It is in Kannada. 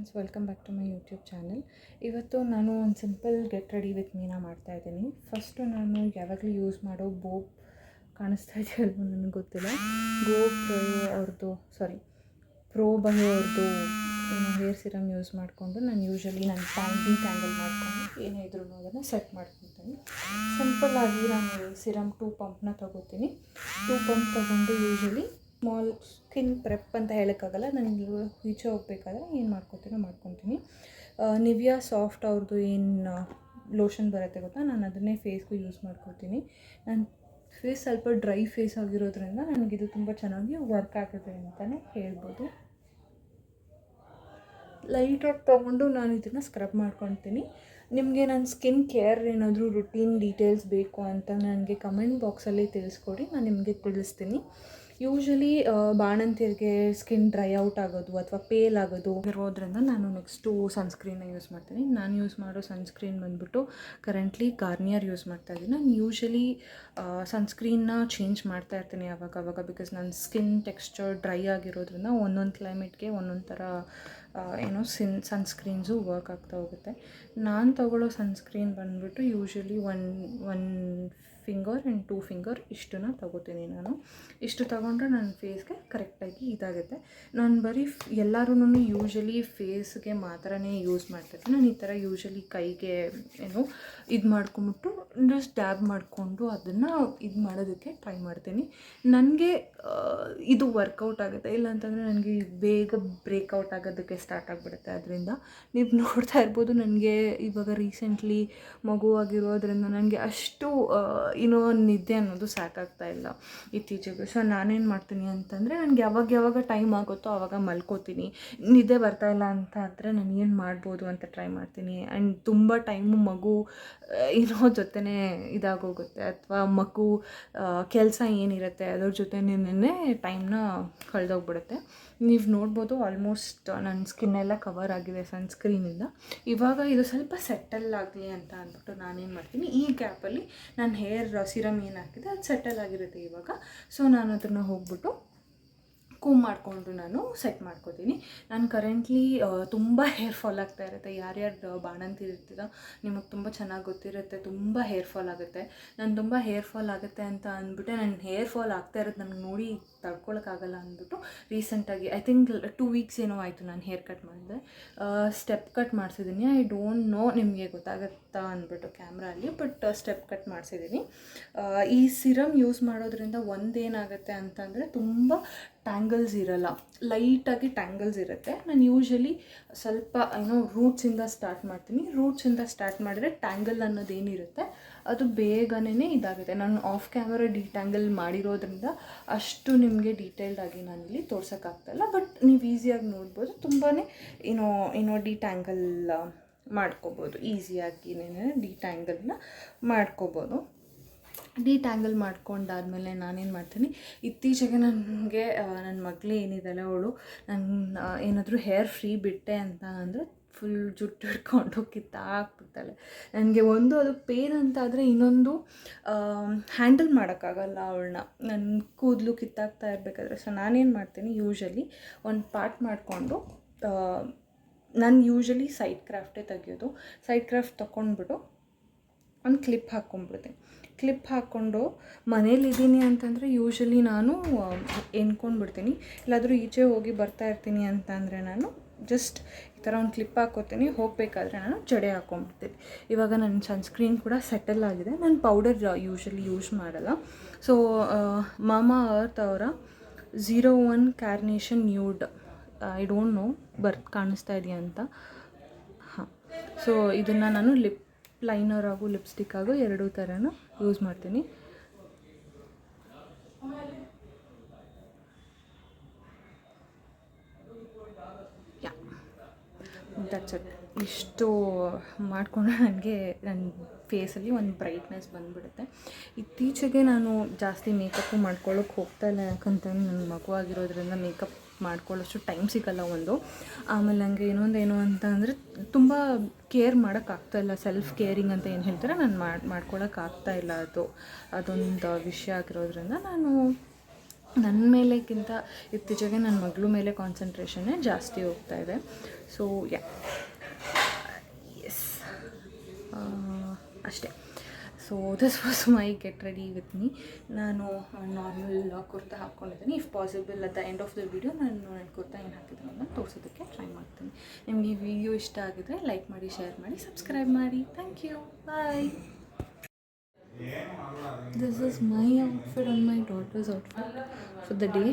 Friends, welcome back to my YouTube channel. ಇವತ್ತು ನಾನು ಒಂದು simple get ready with me ಮಾಡ್ತಾಯಿದ್ದೀನಿ. ಫಸ್ಟು ನಾನು ಯಾವಾಗಲೂ ಯೂಸ್ ಮಾಡೋ ಬೋಪ್ ಕಾಣಿಸ್ತಾ ಇದೆಯಲ್ವ ನನಗೆ ಗೊತ್ತಿಲ್ಲ, ಪ್ರೋ ಬಯೋ ಅವ್ರದ್ದು ಏನೋ ಹೇರ್ ಸಿರಮ್ ಯೂಸ್ ಮಾಡಿಕೊಂಡು ನಾನು ಯೂಶ್ವಲಿ ನಾನು ಟ್ಯಾಂಗಲ್ ಮಾಡಿಕೊಂಡು ಏನೇ ಇದ್ರೂ ಅದನ್ನು ಸೆಟ್ ಮಾಡ್ಕೊತೀನಿ. ಸಿಂಪಲ್ಲಾಗಿ ನಾನು ಸಿರಮ್ 2 ಪಂಪ್ನ ತೊಗೋತೀನಿ. 2 ಪಂಪ್ ತೊಗೊಂಡು ಯೂಶ್ವಲಿ ಸ್ಮಾಲ್ ಸ್ಕಿನ್ ಪ್ರೆಪ್ ಅಂತ ಹೇಳೋಕ್ಕಾಗಲ್ಲ, ನನಗೆ ಈಚೆ ಹೋಗ್ಬೇಕಾದ್ರೆ ಏನು ಮಾಡ್ಕೊತೀನಿ. ನಿವಿಯಾ ಸಾಫ್ಟ್ ಅವ್ರದ್ದು ಏನು ಲೋಷನ್ ಬರುತ್ತೆ ಗೊತ್ತಾ, ನಾನು ಅದನ್ನೇ ಫೇಸ್ಗೂ ಯೂಸ್ ಮಾಡ್ಕೊತೀನಿ. ನನ್ನ ಫೇಸ್ ಸ್ವಲ್ಪ ಡ್ರೈ ಫೇಸ್ ಆಗಿರೋದ್ರಿಂದ ನನಗಿದು ತುಂಬ ಚೆನ್ನಾಗಿ ವರ್ಕ್ ಆಗುತ್ತೆ ಅಂತಲೇ ಹೇಳ್ಬೋದು. ಲೈಟಾಗಿ ತೊಗೊಂಡು ನಾನು ಇದನ್ನು ಸ್ಕ್ರಬ್ ಮಾಡ್ಕೊತೀನಿ. ನಿಮಗೆ ನನ್ನ ಸ್ಕಿನ್ ಕೇರ್ ಏನಾದರೂ ರುಟೀನ್ ಡೀಟೇಲ್ಸ್ ಬೇಕು ಅಂತ ನನಗೆ ಕಮೆಂಟ್ ಬಾಕ್ಸಲ್ಲಿ ತಿಳಿಸ್ಕೊಡಿ, ನಾನು ನಿಮಗೆ ತಿಳಿಸ್ತೀನಿ. ಯೂಶ್ವಲಿ ಬಾಣಂತಿಯರಿಗೆ ಸ್ಕಿನ್ ಡ್ರೈ ಔಟ್ ಆಗೋದು ಅಥವಾ ಪೇಲ್ ಆಗೋದು ಇರೋದ್ರಿಂದ ನಾನು ನೆಕ್ಸ್ಟು ಸನ್ಸ್ಕ್ರೀನ್ನ ಯೂಸ್ ಮಾಡ್ತೀನಿ. ನಾನು ಯೂಸ್ ಮಾಡೋ ಸನ್ಸ್ಕ್ರೀನ್ ಬಂದುಬಿಟ್ಟು ಕರೆಂಟ್ಲಿ ಗಾರ್ನಿಯರ್ ಯೂಸ್ ಮಾಡ್ತಾಯಿದ್ದೀನಿ. ನಾನು ಯೂಶ್ವಲಿ ಸನ್ಸ್ಕ್ರೀನ್ನ ಚೇಂಜ್ ಮಾಡ್ತಾ ಇರ್ತೀನಿ ಆವಾಗ, ಬಿಕಾಸ್ ನನ್ನ ಸ್ಕಿನ್ ಟೆಕ್ಸ್ಚರ್ ಡ್ರೈ ಆಗಿರೋದ್ರಿಂದ ಒಂದೊಂದು ಕ್ಲೈಮೇಟ್ಗೆ ಒಂದೊಂದು ಥರ ಸನ್ಸ್ಕ್ರೀನ್ಸು ವರ್ಕ್ ಆಗ್ತಾ ಹೋಗುತ್ತೆ. ನಾನು ತೊಗೊಳ್ಳೋ ಸನ್ಸ್ಕ್ರೀನ್ ಬಂದುಬಿಟ್ಟು usually one finger and 2 finger ಇಷ್ಟನ್ನು ತೊಗೋತೀನಿ. ನಾನು ಇಷ್ಟು ತೊಗೊಂಡ್ರೆ ನನ್ನ ಫೇಸ್ಗೆ ಕರೆಕ್ಟಾಗಿ ಇದಾಗುತ್ತೆ. ನಾನು ಬರೀ ಎಲ್ಲರೂ ಯೂಶ್ವಲಿ ಫೇಸ್ಗೆ ಮಾತ್ರನೇ ಯೂಸ್ ಮಾಡ್ತಾಯಿದ್ದೀನಿ. ನಾನು ಈ ಥರ ಯೂಶ್ವಲಿ ಕೈಗೆ ಇದು ಮಾಡ್ಕೊಂಬಿಟ್ಟು ಜಸ್ಟ್ ಡ್ಯಾಬ್ ಮಾಡಿಕೊಂಡು ಅದನ್ನು ಇದು ಮಾಡೋದಕ್ಕೆ ಟ್ರೈ ಮಾಡ್ತೀನಿ. ನನಗೆ ಇದು ವರ್ಕೌಟ್ ಆಗುತ್ತೆ, ಇಲ್ಲಾಂತಂದರೆ ನನಗೆ ಬೇಗ ಬ್ರೇಕೌಟ್ ಆಗೋದಕ್ಕೆ ಸ್ಟಾರ್ಟ್ ಆಗಿಬಿಡುತ್ತೆ. ಅದರಿಂದ ನೀವು ನೋಡ್ತಾ ಇರ್ಬೋದು, ನನಗೆ ಇವಾಗ ರೀಸೆಂಟ್ಲಿ ಮಗುವಾಗಿರೋದ್ರಿಂದ ನನಗೆ ಅಷ್ಟು ನಿದ್ದೆ ಅನ್ನೋದು ಸಾಕಾಗ್ತಾ ಇಲ್ಲ ಇತ್ತೀಚೆಗೆ. ಸೊ ನಾನೇನು ಮಾಡ್ತೀನಿ ಅಂತಂದರೆ, ನನಗೆ ಯಾವಾಗ ಟೈಮ್ ಆಗುತ್ತೋ ಆವಾಗ ಮಲ್ಕೋತೀನಿ. ನಿದ್ದೆ ಬರ್ತಾಯಿಲ್ಲ ಅಂತ ಆದರೆ ನಾನು ಏನು ಮಾಡ್ಬೋದು ಅಂತ ಟ್ರೈ ಮಾಡ್ತೀನಿ. ಆ್ಯಂಡ್ ತುಂಬ ಟೈಮು ಮಗು ಜೊತೆನೇ ಇದಾಗೋಗುತ್ತೆ, ಅಥವಾ ಮಗು ಕೆಲಸ ಏನಿರುತ್ತೆ ಅದ್ರ ಜೊತೆನೇ ಟೈಮ್ನ ಕಳೆದೋಗ್ಬಿಡುತ್ತೆ. ನೀವು ನೋಡ್ಬೋದು ಆಲ್ಮೋಸ್ಟ್ ನನ್ನ ಸ್ಕಿನ್ನೆಲ್ಲ ಕವರ್ ಆಗಿದೆ ಸನ್ಸ್ಕ್ರೀನಿಂದ. ಇವಾಗ ಇದು ಸ್ವಲ್ಪ ಸೆಟಲ್ ಆಗಲಿ ಅಂತ ಅಂದ್ಬಿಟ್ಟು ನಾನೇನು ಮಾಡ್ತೀನಿ, ಈ ಗ್ಯಾಪಲ್ಲಿ ನಾನು ಹೇರ್ ಸಿರಮ್ ಏನು ಹಾಕಿದೆ ಅದು ಸೆಟಲ್ ಆಗಿರುತ್ತೆ ಇವಾಗ. ಸೊ ನಾನು ಅದನ್ನು ಹೋಗ್ಬಿಟ್ಟು ಕೂಮ್ ಮಾಡಿಕೊಂಡು ನಾನು ಸೆಟ್ ಮಾಡ್ಕೋತೀನಿ. ನಾನು ಕರೆಂಟ್ಲಿ ತುಂಬ ಹೇರ್ ಫಾಲ್ ಆಗ್ತಾ ಇರುತ್ತೆ. ಯಾರ್ಯಾರು ಬಾಣಂತಿರ್ತೀರ ನಿಮಗೆ ತುಂಬ ಚೆನ್ನಾಗಿ ಗೊತ್ತಿರುತ್ತೆ, ತುಂಬ ಹೇರ್ ಫಾಲ್ ಆಗುತ್ತೆ. ನಾನು ತುಂಬ ಹೇರ್ ಫಾಲ್ ಆಗುತ್ತೆ ಅಂತ ಅಂದ್ಬಿಟ್ಟೆ, ನನ್ನ ಹೇರ್ ಫಾಲ್ ಆಗ್ತಾ ಇರೋದು ನನಗೆ ನೋಡಿ ತಡ್ಕೊಳಕ್ಕಾಗಲ್ಲ ಅಂದ್ಬಿಟ್ಟು ರೀಸೆಂಟಾಗಿ ಐ ಥಿಂಕ್ 2 ವೀಕ್ಸ್ ಏನೋ ಆಯಿತು ನಾನು ಹೇರ್ ಕಟ್ ಮಾಡಿದೆ. ಸ್ಟೆಪ್ ಕಟ್ ಮಾಡಿಸಿದ್ದೀನಿ. ಐ ಡೋಂಟ್ ನೋ ನಿಮಗೆ ಗೊತ್ತಾಗುತ್ತಾ ಅಂದ್ಬಿಟ್ಟು ಕ್ಯಾಮ್ರಲ್ಲಿ, ಬಟ್ ಸ್ಟೆಪ್ ಕಟ್ ಮಾಡಿಸಿದ್ದೀನಿ. ಈ ಸಿರಮ್ ಯೂಸ್ ಮಾಡೋದ್ರಿಂದ ಒಂದೇನಾಗುತ್ತೆ ಅಂತಂದರೆ ತುಂಬ ಟ್ಯಾಂಗಲ್ಸ್ ಇರೋಲ್ಲ, ಲೈಟಾಗಿ ಟ್ಯಾಂಗಲ್ಸ್ ಇರುತ್ತೆ. ನಾನು ಯೂಶ್ವಲಿ ಸ್ವಲ್ಪ ರೂಟ್ಸಿಂದ ಸ್ಟಾರ್ಟ್ ಮಾಡ್ತೀನಿ. ರೂಟ್ಸಿಂದ ಸ್ಟಾರ್ಟ್ ಮಾಡಿದ್ರೆ ಟ್ಯಾಂಗಲ್ ಅನ್ನೋದೇನಿರುತ್ತೆ ಅದು ಬೇಗನೆ ಇದಾಗುತ್ತೆ. ನಾನು ಆಫ್ ಕ್ಯಾಮರಾ ಡಿಟ್ಯಾಂಗಲ್ ಮಾಡಿರೋದ್ರಿಂದ ಅಷ್ಟು ನಿಮಗೆ ಡೀಟೇಲ್ಡಾಗಿ ನಾನಿಲ್ಲಿ ತೋರ್ಸೋಕ್ಕಾಗ್ತಾಯಿಲ್ಲ, ಬಟ್ ನೀವು ಈಸಿಯಾಗಿ ನೋಡ್ಬೋದು. ತುಂಬಾ ಡಿಟ್ಯಾಂಗಲ್ ಮಾಡ್ಕೋಬೋದು, ಈಸಿಯಾಗಿ ಡಿಟ್ಯಾಂಗಲ್ನ ಮಾಡ್ಕೋಬೋದು. ಡಿಟ್ಯಾಂಗಲ್ ಮಾಡ್ಕೊಂಡಾದ್ಮೇಲೆ ನಾನೇನು ಮಾಡ್ತೀನಿ, ಇತ್ತೀಚೆಗೆ ನನಗೆ ನನ್ನ ಮಗಳೇ ಏನಿದ್ದಾಳೆ ಅವಳು ನಾನು ಏನಾದರೂ ಹೇರ್ ಫ್ರೀ ಬಿಟ್ಟೆ ಅಂತ ಅಂದರೆ ಫುಲ್ ಜುಟ್ಟು ಹಿಡ್ಕೊಂಡು ಕಿತ್ತಾಕ್ಬಿಡ್ತಾಳೆ. ನನಗೆ ಅದು ಪೇನ್ ಅಂತ ಆದರೆ ಇನ್ನೊಂದು ಹ್ಯಾಂಡಲ್ ಮಾಡೋಕ್ಕಾಗಲ್ಲ ಅವಳನ್ನ, ನನ್ನ ಕೂದಲು ಕಿತ್ತಾಕ್ತಾ ಇರಬೇಕಾದ್ರೆ. ಸೊ ನಾನೇನು ಮಾಡ್ತೀನಿ, ಯೂಶ್ವಲಿ ಒಂದು ಪಾರ್ಟ್ ಮಾಡಿಕೊಂಡು ನಾನು ಯೂಶ್ವಲಿ ಸೈಡ್ ಕ್ರಾಫ್ಟೇ ತೆಗಿಯೋದು. ಸೈಡ್ ಕ್ರಾಫ್ಟ್ ತೊಗೊಂಡ್ಬಿಟ್ಟು ಒಂದು ಕ್ಲಿಪ್ ಹಾಕ್ಕೊಂಡ್ಬಿಡ್ತೀನಿ. ಕ್ಲಿಪ್ ಹಾಕ್ಕೊಂಡು ಮನೇಲಿದ್ದೀನಿ ಅಂತಂದರೆ ಯೂಶ್ವಲಿ ನಾನು ಎನ್ಕೊಂಡ್ಬಿಡ್ತೀನಿ. ಎಲ್ಲಾದರೂ ಈಚೆ ಹೋಗಿ ಬರ್ತಾ ಇರ್ತೀನಿ ಅಂತ ಅಂದರೆ ನಾನು ಜಸ್ಟ್ ಈ ಥರ ಒಂದು ಕ್ಲಿಪ್ ಹಾಕ್ಕೋತೀನಿ. ಹೋಗಬೇಕಾದ್ರೆ ನಾನು ಜಡೆ ಹಾಕ್ಕೊಂಡ್ಬಿಡ್ತೀನಿ. ಇವಾಗ ನನ್ನ ಸನ್ಸ್ಕ್ರೀನ್ ಕೂಡ ಸೆಟಲ್ ಆಗಿದೆ. ನಾನು ಪೌಡರ್ ಯೂಶ್ವಲಿ ಯೂಸ್ ಮಾಡಲ್ಲ. ಸೊ ಮಾಮಾ ಅರ್ತ್ ಅವರ 01 carnation nude, I don't no ಕಾಣಿಸ್ತಾ ಇದೆಯಾ ಅಂತ. ಹಾಂ, ಸೊ ಇದನ್ನು ನಾನು ಲಿಪ್ ಲೈನರ್ ಹಾಗೂ ಲಿಪ್ಸ್ಟಿಕ್ ಹಾಗೂ ಎರಡೂ ಥರನೂ ಯೂಸ್ ಮಾಡ್ತೀನಿ. That's it. ಇಷ್ಟು ಮಾಡಿಕೊಂಡ್ರೆ ನನಗೆ ನನ್ನ ಫೇಸಲ್ಲಿ ಒಂದು ಬ್ರೈಟ್ನೆಸ್ ಬಂದುಬಿಡುತ್ತೆ. ಇತ್ತೀಚೆಗೆ ನಾನು ಜಾಸ್ತಿ ಮೇಕಪ್ಪು ಮಾಡ್ಕೊಳ್ಳೋಕೆ ಹೋಗ್ತಾಯಿಲ್ಲ, ಯಾಕಂತಂದ್ರೆ ನನ್ನ ಮಗು ಆಗಿರೋದ್ರಿಂದ ಮೇಕಪ್ ಮಾಡ್ಕೊಳ್ಳೋಷ್ಟು ಟೈಮ್ ಸಿಗೋಲ್ಲ ಒಂದು. ಆಮೇಲೆ ನನಗೆ ಏನು ಅಂತ ಅಂದರೆ ತುಂಬ ಕೇರ್ ಮಾಡೋಕ್ಕಾಗ್ತಾಯಿಲ್ಲ, ಸೆಲ್ಫ್ ಕೇರಿಂಗ್ ಅಂತ ಏನು ಹೇಳ್ತಾರೆ ನಾನು ಮಾಡ್ಕೊಳ್ಳೋಕ್ಕಾಗ್ತಾಯಿಲ್ಲ. ಅದೊಂದು ವಿಷಯ ಆಗಿರೋದ್ರಿಂದ ನಾನು ನನ್ನ ಮೇಲೆಕ್ಕಿಂತ ಇತ್ತೀಚೆಗೆ ನನ್ನ ಮಗಳ ಮೇಲೆ ಕಾನ್ಸಂಟ್ರೇಷನ್ನೇ ಜಾಸ್ತಿ ಹೋಗ್ತಾ ಇದೆ. ಸೊ ಎಸ್, ಅಷ್ಟೇ. So this was my get ready with me. ನಾನು ನಾರ್ಮಲ್ ಕುರ್ತಾ ಹಾಕ್ಕೊಂಡಿದ್ದೀನಿ. If possible at the end of the video ನಾನು ಕುರ್ತಾ ಏನು ಹಾಕಿದ್ದೀನಿ ಅನ್ನೋದು ತೋರಿಸೋದಕ್ಕೆ ಟ್ರೈ ಮಾಡ್ತೀನಿ. ನಿಮಗೆ ಈ ವಿಡಿಯೋ ಇಷ್ಟ ಆಗಿದ್ರೆ ಲೈಕ್ ಮಾಡಿ, ಶೇರ್ ಮಾಡಿ, ಸಬ್ಸ್ಕ್ರೈಬ್ ಮಾಡಿ. Thank you, bye. This is my outfit and my daughter's outfit for the day.